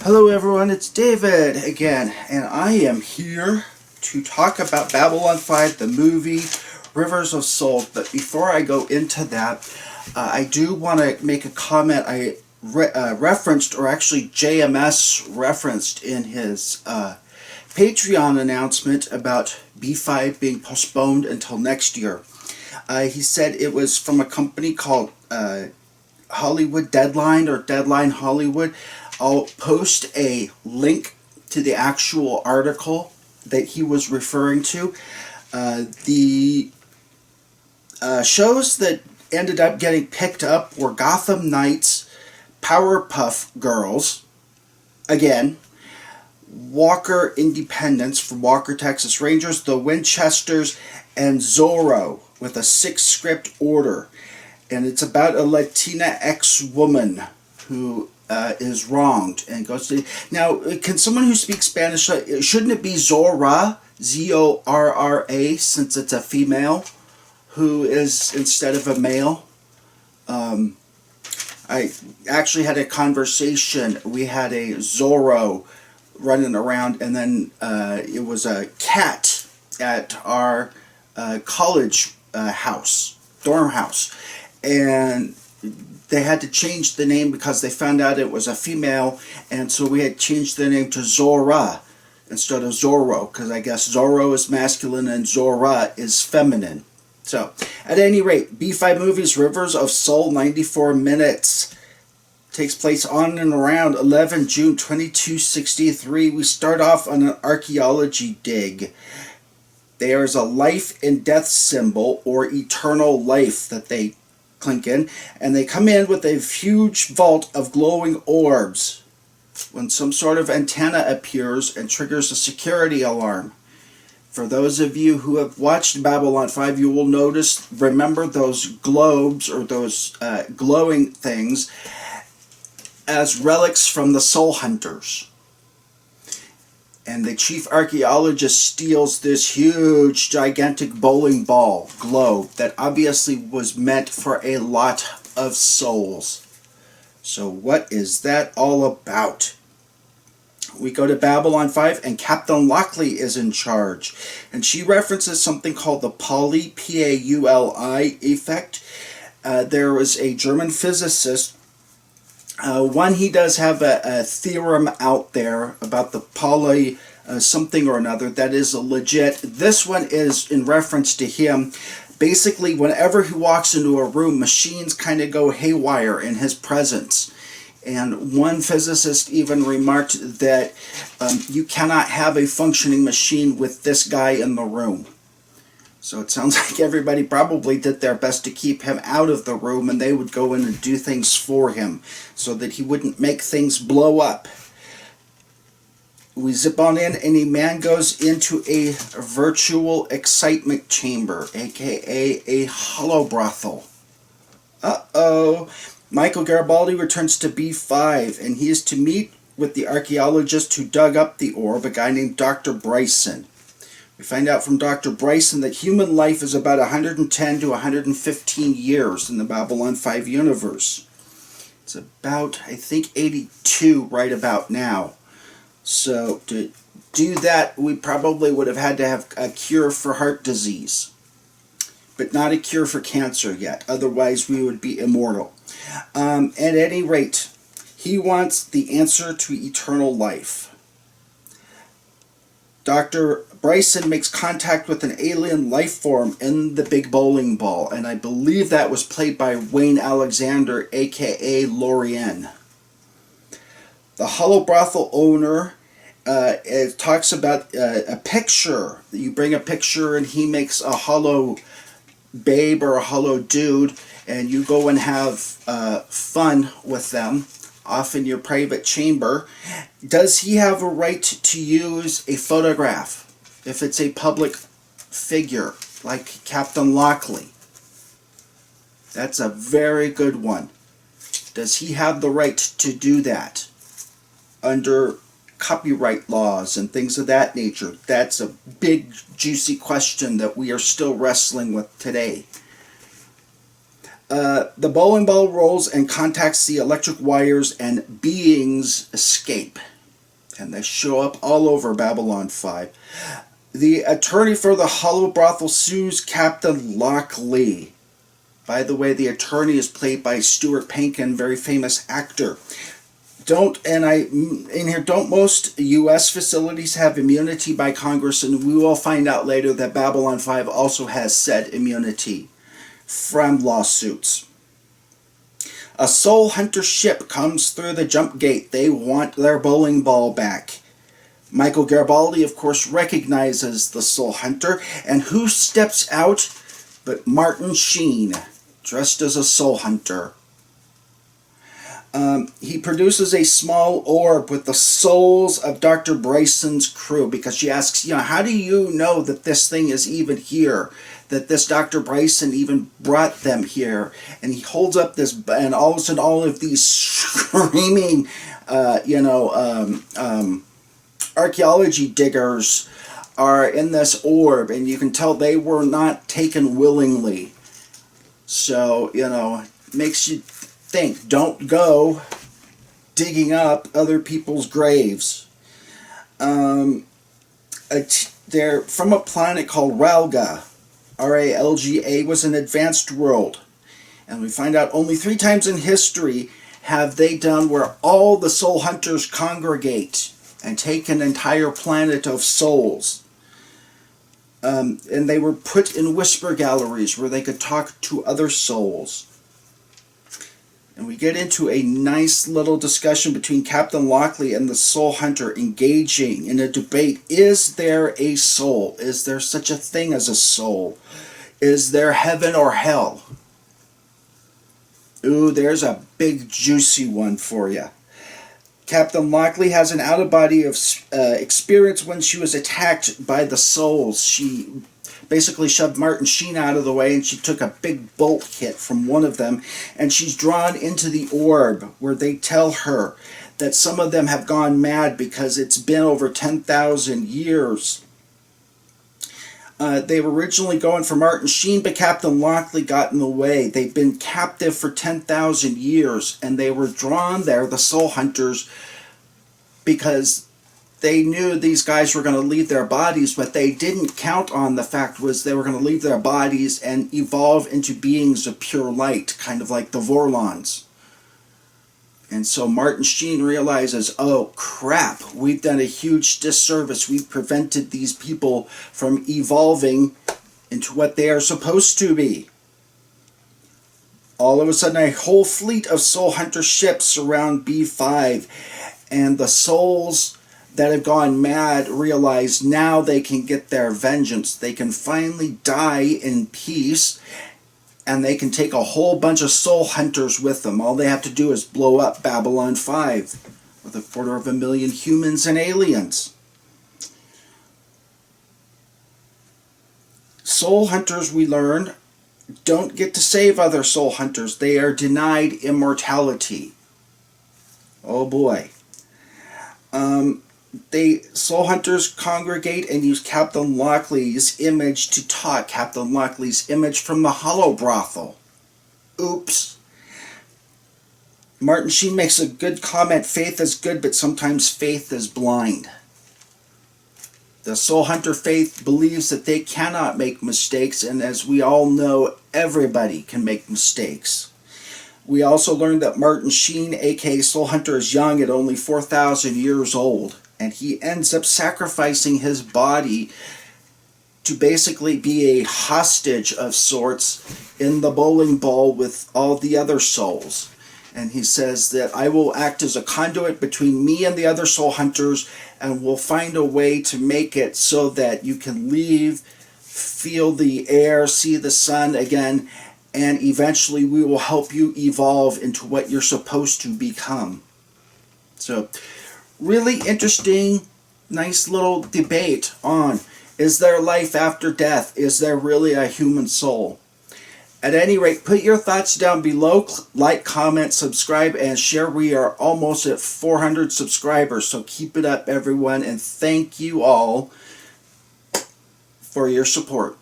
Hello everyone, it's David again, and I am here to talk about Babylon 5, the movie Rivers of Soul. But before I go into that, I do want to make a comment I referenced, or actually JMS referenced in his Patreon announcement about B5 being postponed until next year. He said it was from a company called Hollywood Deadline or Deadline Hollywood. I'll post a link to the actual article that he was referring to. The shows that ended up getting picked up were Gotham Knights, Powerpuff Girls, again, Walker Independence from Walker Texas Rangers, The Winchesters, and Zorro with a 6-script order. And it's about a Latina ex-woman who is wronged and goes to... Now, can someone who speaks Spanish, shouldn't it be Zorra, Z-O-R-R-A, since it's a female who is instead of a male? I actually had a conversation. We had a Zorro running around, and then it was a cat at our college house, dorm house, and they had to change the name because they found out it was a female, and so we had changed the name to Zorra instead of Zorro, because I guess Zorro is masculine and Zorra is feminine. So, at any rate, B5 Movies Rivers of Soul, 94 minutes. Takes place on and around 11 June 2263. We start off on an archaeology dig. There's a life and death symbol, or eternal life, that they clink in, and they come in with a huge vault of glowing orbs when some sort of antenna appears and triggers a security alarm. For those of you who have watched Babylon 5, you will remember those globes, or those glowing things, as relics from the Soul Hunters. And the chief archaeologist steals this huge, gigantic bowling ball globe that obviously was meant for a lot of souls. So what is that all about? We go to Babylon 5, and Captain Lockley is in charge. And she references something called the Pauli, P-A-U-L-I effect. There was a German physicist. He does have a theorem out there about the Pauli something or another that is legit. This one is in reference to him. Basically, whenever he walks into a room, machines kind of go haywire in his presence. And one physicist even remarked that you cannot have a functioning machine with this guy in the room. So it sounds like everybody probably did their best to keep him out of the room, and they would go in and do things for him so that he wouldn't make things blow up. We zip on in, and a man goes into a virtual excitement chamber, aka a hollow brothel. Uh-oh. Michael Garibaldi returns to B5, and he is to meet with the archaeologist who dug up the orb, a guy named Dr. Bryson. We find out from Dr. Bryson that human life is about 110 to 115 years in the Babylon 5 universe. It's about, I think, 82 right about now. So to do that, we probably would have had to have a cure for heart disease, but not a cure for cancer yet. Otherwise, we would be immortal. At any rate, he wants the answer to eternal life. Dr. Bryson makes contact with an alien life form in the big bowling ball, and I believe that was played by Wayne Alexander, aka Lorien. The hollow brothel owner it talks about a picture. You bring a picture, and he makes a hollow babe or a hollow dude, and you go and have fun with them off in your private chamber. Does he have a right to use a photograph if it's a public figure like Captain Lockley? That's a very good one. Does he have the right to do that under copyright laws and things of that nature? That's a big, juicy question that we are still wrestling with today. The bowling ball rolls and contacts the electric wires, and beings escape. and they show up all over Babylon 5. The attorney for the Hollow Brothel sues Captain Lockley. By the way, the attorney is played by Stuart Pankin, very famous actor. Don't most U.S. facilities have immunity by Congress? And we will find out later that Babylon 5 also has said immunity from lawsuits. A soul hunter ship comes through the jump gate. They want their bowling ball back. Michael Garibaldi, of course, recognizes the soul hunter. And who steps out but Martin Sheen, dressed as a soul hunter. He produces a small orb with the souls of Dr. Bryson's crew, because she asks, how do you know that this thing is even here? That this Dr. Bryson even brought them here? And he holds up this, and all of a sudden all of these screaming, archaeology diggers are in this orb, and you can tell they were not taken willingly. So, makes you think, don't go digging up other people's graves. They're from a planet called Ralga. Ralga was an advanced world. And we find out only 3 times in history have they done where all the soul hunters congregate and take an entire planet of souls. And they were put in whisper galleries where they could talk to other souls. And we get into a nice little discussion between Captain Lockley and the soul hunter, engaging in a debate. Is there a soul? Is there such a thing as a soul? Is there heaven or hell? Ooh, there's a big juicy one for you. Captain Lockley has an out-of-body experience when she was attacked by the souls. She basically shoved Martin Sheen out of the way, and she took a big bolt hit from one of them, and she's drawn into the orb, where they tell her that some of them have gone mad because it's been over 10,000 years. They were originally going for Martin Sheen, but Captain Lockley got in the way. They've been captive for 10,000 years, and they were drawn there, the soul hunters, because they knew these guys were going to leave their bodies, but they didn't count on the fact was they were going to leave their bodies and evolve into beings of pure light, kind of like the Vorlons. And so Martin Sheen realizes, oh crap, we've done a huge disservice. We've prevented these people from evolving into what they are supposed to be. All of a sudden, a whole fleet of soul hunter ships surround B5, and the souls that have gone mad realize now they can get their vengeance. They can finally die in peace, and they can take a whole bunch of soul hunters with them. All they have to do is blow up Babylon 5 with 250,000 humans and aliens. Soul hunters, we learn, don't get to save other soul hunters. They are denied immortality. Oh boy. Soul hunters congregate and use Captain Lockley's image to talk. Captain Lockley's image from the Hollow Brothel. Oops. Martin Sheen makes a good comment. Faith is good, but sometimes faith is blind. The soul hunter faith believes that they cannot make mistakes, and as we all know, everybody can make mistakes. We also learned that Martin Sheen, aka Soul Hunter, is young at only 4,000 years old, and he ends up sacrificing his body to basically be a hostage of sorts in the bowling ball with all the other souls. And he says that I will act as a conduit between me and the other soul hunters, and we'll find a way to make it so that you can leave, feel the air, see the sun again, and eventually we will help you evolve into what you're supposed to become. So, really interesting, nice little debate on, is there life after death? Is there really a human soul? At any rate, put your thoughts down below, like, comment, subscribe, and share. We are almost at 400 subscribers, so keep it up, everyone, and thank you all for your support.